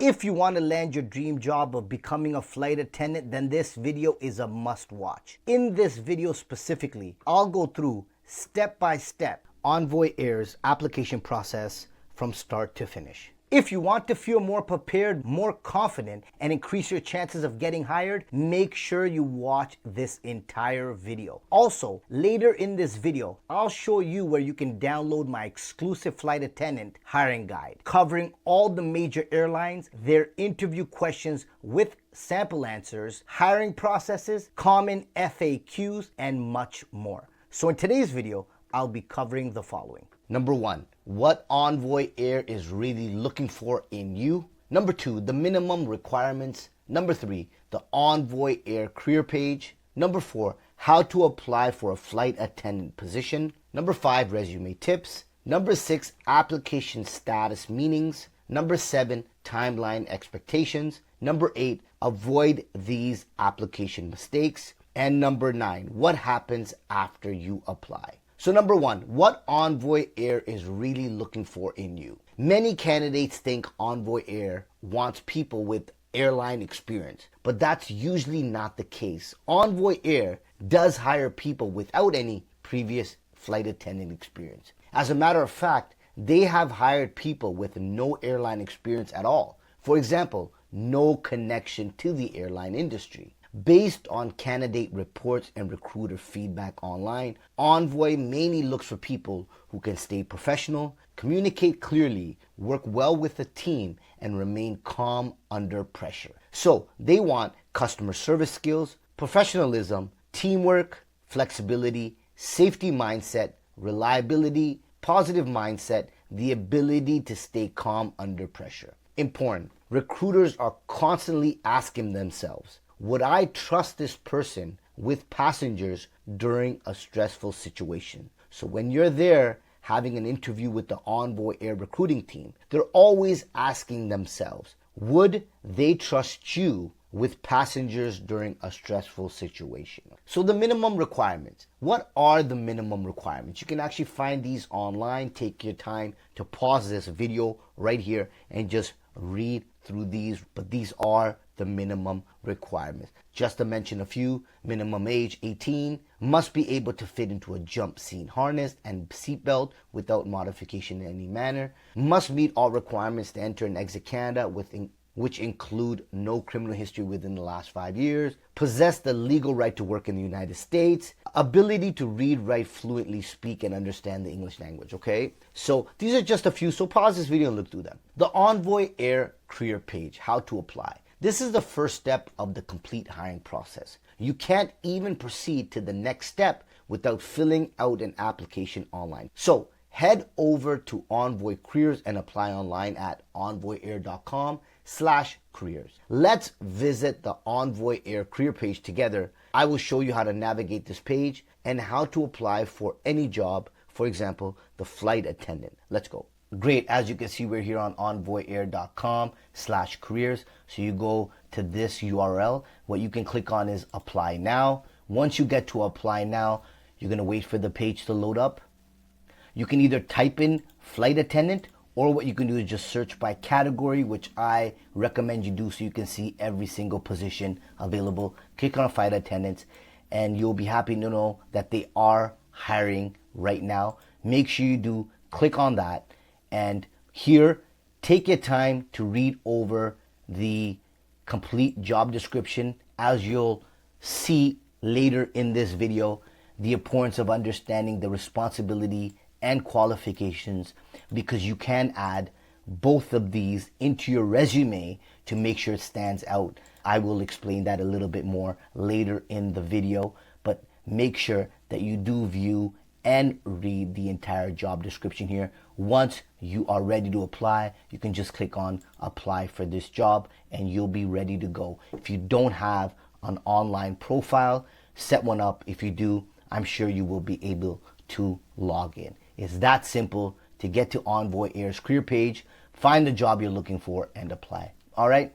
If you want to land your dream job of becoming a flight attendant, then this video is a must watch. In this video specifically, I'll go through step by step Envoy Air's application process from start to finish. If you want to feel more prepared, more confident, and increase your chances of getting hired, make sure you watch this entire video. Also, later in this video, I'll show you where you can download my exclusive flight attendant hiring guide, covering all the major airlines, their interview questions with sample answers, hiring processes, common FAQs, and much more. So in today's video, I'll be covering the following. Number 1, what Envoy Air is really looking for in you. Number 2, the minimum requirements. Number 3, the Envoy Air career page. Number 4, how to apply for a flight attendant position. Number 5, resume tips. Number 6, application status meanings. Number 7, timeline expectations. Number 8, avoid these application mistakes. And number 9, what happens after you apply. So number 1, what Envoy Air is really looking for in you. Many candidates think Envoy Air wants people with airline experience, but that's usually not the case. Envoy Air does hire people without any previous flight attendant experience. As a matter of fact, they have hired people with no airline experience at all. For example, no connection to the airline industry. Based on candidate reports and recruiter feedback online, Envoy mainly looks for people who can stay professional, communicate clearly, work well with the team, and remain calm under pressure. So they want customer service skills, professionalism, teamwork, flexibility, safety mindset, reliability, positive mindset, the ability to stay calm under pressure. Important. Recruiters are constantly asking themselves, would I trust this person with passengers during a stressful situation? So when you're there having an interview with the Envoy Air recruiting team, they're always asking themselves, would they trust you with passengers during a stressful situation? So the minimum requirements. What are the minimum requirements? You can actually find these online. Take your time to pause this video right here and just read through these, but these are the minimum requirements. Just to mention a few: minimum age 18, must be able to fit into a jump seat harness and seatbelt without modification in any manner, must meet all requirements to enter and exit Canada which include no criminal history within the last 5 years, possess the legal right to work in the United States, ability to read, write fluently, speak, and understand the English language, okay? So these are just a few, so pause this video and look through them. The Envoy Air career page, how to apply. This is the first step of the complete hiring process. You can't even proceed to the next step without filling out an application online. So head over to Envoy Careers and apply online at envoyair.com/careers. Let's visit the Envoy Air career page together. I will show you how to navigate this page and how to apply for any job, for example, the flight attendant. Let's go. Great, as you can see, we're here on envoyair.com/careers. So you go to this URL. What you can click on is apply now. Once you get to apply now, you're gonna wait for the page to load up. You can either type in flight attendant, or what you can do is just search by category, which I recommend you do so you can see every single position available. Click on flight attendants and you'll be happy to know that they are hiring right now. Make sure you do click on that. And here, take your time to read over the complete job description. As you'll see later in this video, the importance of understanding the responsibility and qualifications, because you can add both of these into your resume to make sure it stands out. I will explain that a little bit more later in the video, but make sure that you do view and read the entire job description here. Once you are ready to apply, you can just click on apply for this job and you'll be ready to go. If you don't have an online profile, set one up. If you do, I'm sure you will be able to log in. It's that simple to get to Envoy Air's career page, find the job you're looking for, and apply. All right,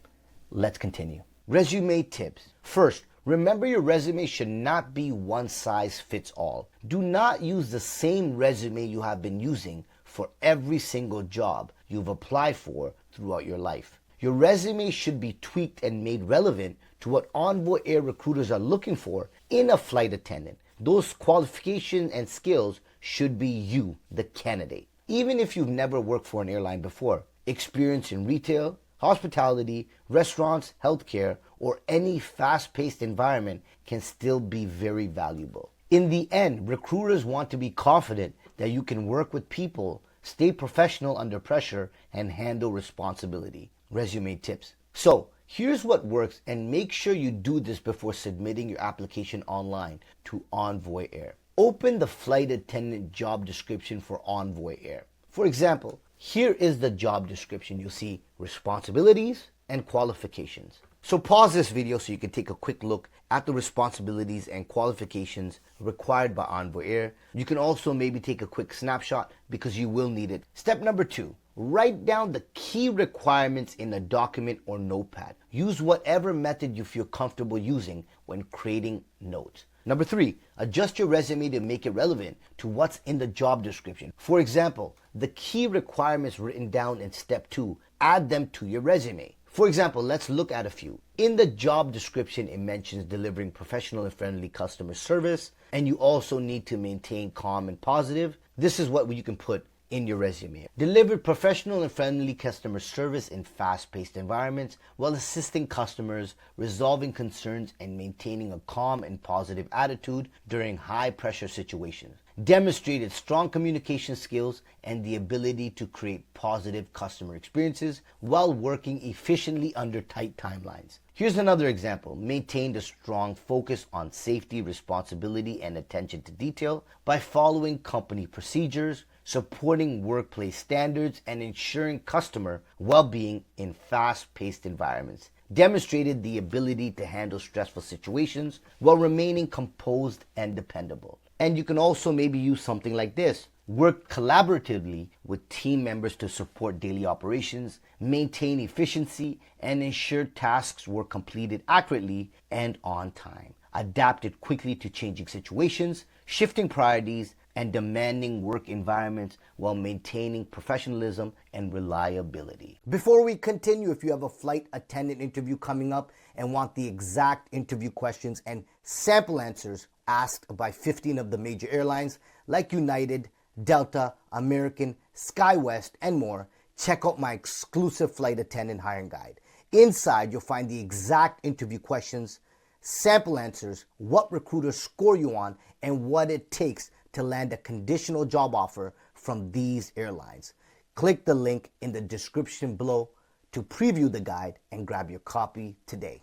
let's continue. Resume tips. First, remember your resume should not be one size fits all. Do not use the same resume you have been using for every single job you've applied for throughout your life. Your resume should be tweaked and made relevant to what Envoy Air recruiters are looking for in a flight attendant. Those qualifications and skills should be you, the candidate. Even if you've never worked for an airline before, experience in retail, hospitality, restaurants, healthcare, or any fast-paced environment can still be very valuable. In the end, recruiters want to be confident that you can work with people, stay professional under pressure, and handle responsibility. Resume tips. So, here's what works, and make sure you do this before submitting your application online to Envoy Air. Open the flight attendant job description for Envoy Air. For example, here is the job description. You'll see responsibilities and qualifications. So pause this video so you can take a quick look at the responsibilities and qualifications required by Envoy Air. You can also maybe take a quick snapshot because you will need it. Step number 2, write down the key requirements in a document or notepad. Use whatever method you feel comfortable using when creating notes. Number 3, adjust your resume to make it relevant to what's in the job description. For example, the key requirements written down in step 2, add them to your resume. For example, let's look at a few. In the job description, it mentions delivering professional and friendly customer service, and you also need to maintain calm and positive. This is what you can put in your resume. Deliver professional and friendly customer service in fast-paced environments while assisting customers, resolving concerns, and maintaining a calm and positive attitude during high-pressure situations. Demonstrated strong communication skills and the ability to create positive customer experiences while working efficiently under tight timelines. Here's another example. Maintained a strong focus on safety, responsibility, and attention to detail by following company procedures, supporting workplace standards, and ensuring customer well-being in fast-paced environments. Demonstrated the ability to handle stressful situations while remaining composed and dependable. And you can also maybe use something like this. Work collaboratively with team members to support daily operations, maintain efficiency, and ensure tasks were completed accurately and on time. Adapted quickly to changing situations, shifting priorities, and demanding work environments while maintaining professionalism and reliability. Before we continue, if you have a flight attendant interview coming up and want the exact interview questions and sample answers asked by 15 of the major airlines like United, Delta, American, SkyWest, and more, check out my exclusive flight attendant hiring guide. Inside, you'll find the exact interview questions, sample answers, what recruiters score you on, and what it takes to land a conditional job offer from these airlines. Click the link in the description below to preview the guide and grab your copy today.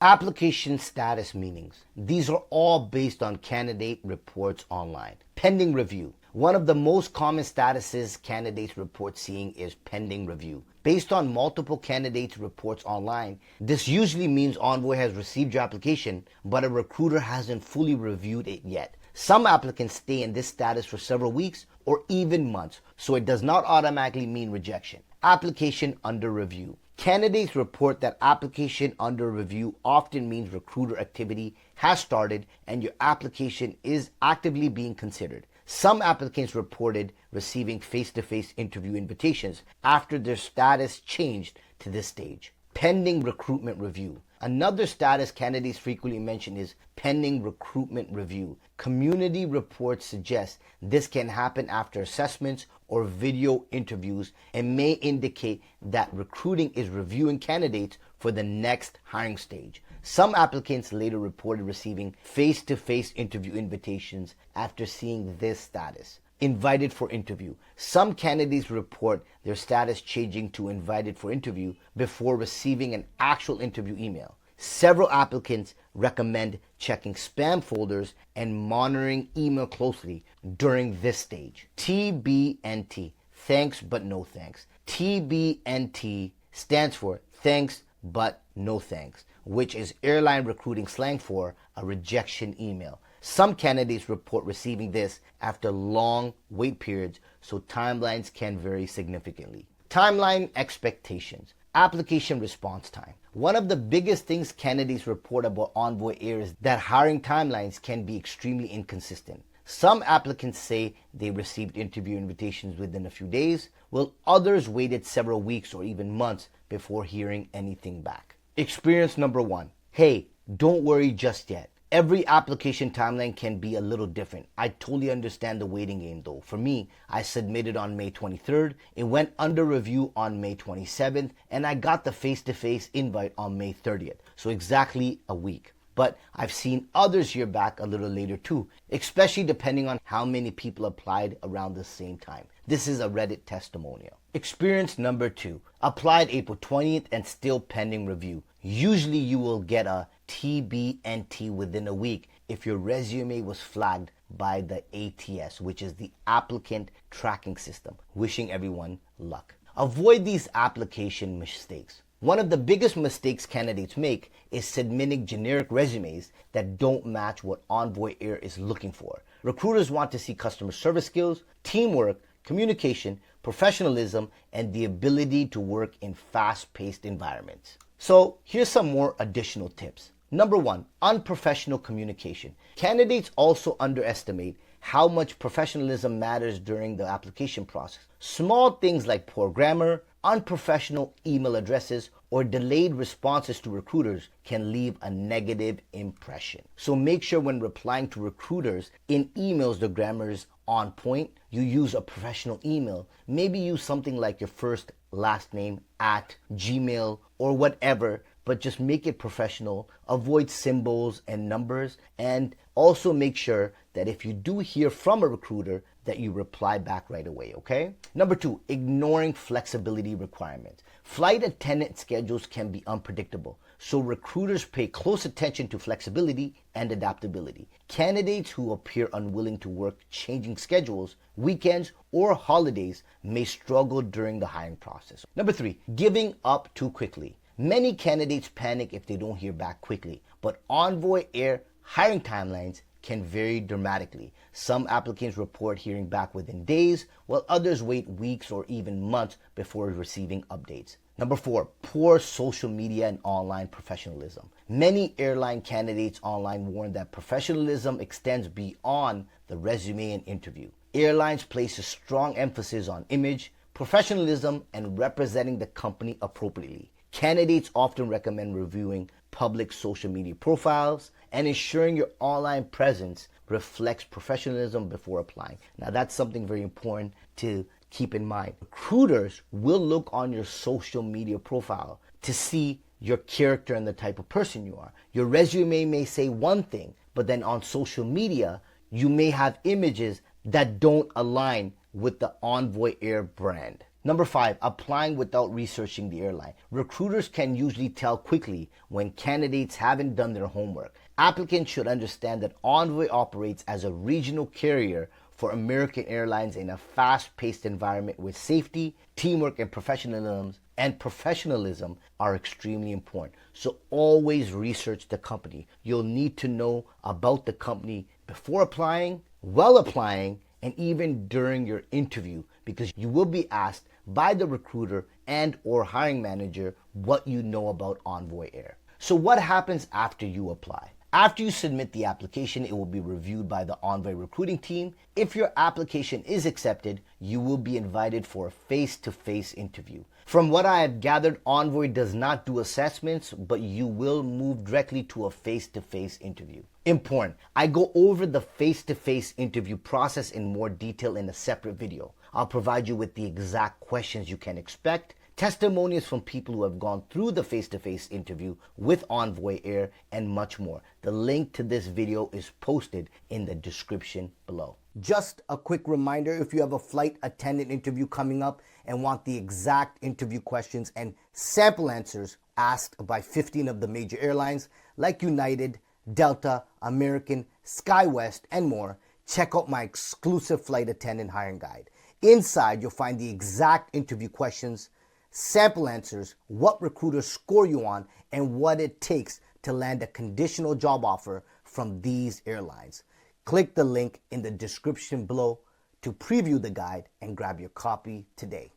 Application status meanings. These are all based on candidate reports online. Pending review. One of the most common statuses candidates report seeing is pending review. Based on multiple candidates' reports online, this usually means Envoy has received your application, but a recruiter hasn't fully reviewed it yet. Some applicants stay in this status for several weeks or even months, so it does not automatically mean rejection. Application under review. Candidates report that application under review often means recruiter activity has started and your application is actively being considered. Some applicants reported receiving face-to-face interview invitations after their status changed to this stage. Pending recruitment review. Another status candidates frequently mention is pending recruitment review. Community reports suggest this can happen after assessments or video interviews and may indicate that recruiting is reviewing candidates for the next hiring stage. Some applicants later reported receiving face-to-face interview invitations after seeing this status. Invited for interview. Some candidates report their status changing to invited for interview before receiving an actual interview email. Several applicants recommend checking spam folders and monitoring email closely during this stage. TBNT, thanks but no thanks. TBNT stands for thanks but no thanks, which is airline recruiting slang for a rejection email. Some candidates report receiving this after long wait periods, so timelines can vary significantly. Timeline expectations. Application response time. One of the biggest things candidates report about Envoy Air is that hiring timelines can be extremely inconsistent. Some applicants say they received interview invitations within a few days, while others waited several weeks or even months before hearing anything back. Experience number 1. Hey, don't worry just yet. Every application timeline can be a little different. I totally understand the waiting game though. For me, I submitted on May 23rd, it went under review on May 27th, and I got the face-to-face invite on May 30th. So exactly a week. But I've seen others hear back a little later too, especially depending on how many people applied around the same time. This is a Reddit testimonial. Experience number 2. Applied April 20th and still pending review. Usually you will get a TBNT within a week if your resume was flagged by the ATS, which is the Applicant Tracking System. Wishing everyone luck. Avoid these application mistakes. One of the biggest mistakes candidates make is submitting generic resumes that don't match what Envoy Air is looking for. Recruiters want to see customer service skills, teamwork, communication, professionalism, and the ability to work in fast-paced environments. So here's some more additional tips. Number 1, unprofessional communication. Candidates also underestimate how much professionalism matters during the application process. Small things like poor grammar, unprofessional email addresses, or delayed responses to recruiters can leave a negative impression. So make sure when replying to recruiters in emails the grammar is on point. You use a professional email. Maybe use something like your first last name at Gmail or whatever, but just make it professional. Avoid symbols and numbers, and also make sure that if you do hear from a recruiter that you reply back right away, okay? Number 2, ignoring flexibility requirements. Flight attendant schedules can be unpredictable, so recruiters pay close attention to flexibility and adaptability. Candidates who appear unwilling to work changing schedules, weekends, or holidays may struggle during the hiring process. Number 3, giving up too quickly. Many candidates panic if they don't hear back quickly, but Envoy Air hiring timelines can vary dramatically. Some applicants report hearing back within days, while others wait weeks or even months before receiving updates. Number 4, poor social media and online professionalism. Many airline candidates online warn that professionalism extends beyond the resume and interview. Airlines place a strong emphasis on image, professionalism, and representing the company appropriately. Candidates often recommend reviewing public social media profiles and ensuring your online presence reflects professionalism before applying. Now that's something very important to keep in mind. Recruiters will look on your social media profile to see your character and the type of person you are. Your resume may say one thing, but then on social media, you may have images that don't align with the Envoy Air brand. Number 5, applying without researching the airline. Recruiters can usually tell quickly when candidates haven't done their homework. Applicants should understand that Envoy operates as a regional carrier for American Airlines in a fast-paced environment where safety, teamwork, and professionalism are extremely important. So always research the company. You'll need to know about the company before applying, while applying, and even during your interview, because you will be asked by the recruiter and or hiring manager what you know about Envoy Air. So what happens after you apply? After you submit the application, it will be reviewed by the Envoy recruiting team. If your application is accepted, you will be invited for a face-to-face interview. From what I have gathered, Envoy does not do assessments, but you will move directly to a face-to-face interview. Important, I go over the face-to-face interview process in more detail in a separate video. I'll provide you with the exact questions you can expect, testimonials from people who have gone through the face-to-face interview with Envoy Air, and much more. The link to this video is posted in the description below. Just a quick reminder, if you have a flight attendant interview coming up and want the exact interview questions and sample answers asked by 15 of the major airlines like United, Delta, American, SkyWest, and more, check out my exclusive flight attendant hiring guide. Inside, you'll find the exact interview questions, sample answers, what recruiters score you on, and what it takes to land a conditional job offer from these airlines. Click the link in the description below to preview the guide and grab your copy today.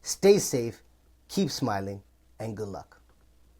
Stay safe, keep smiling, and good luck.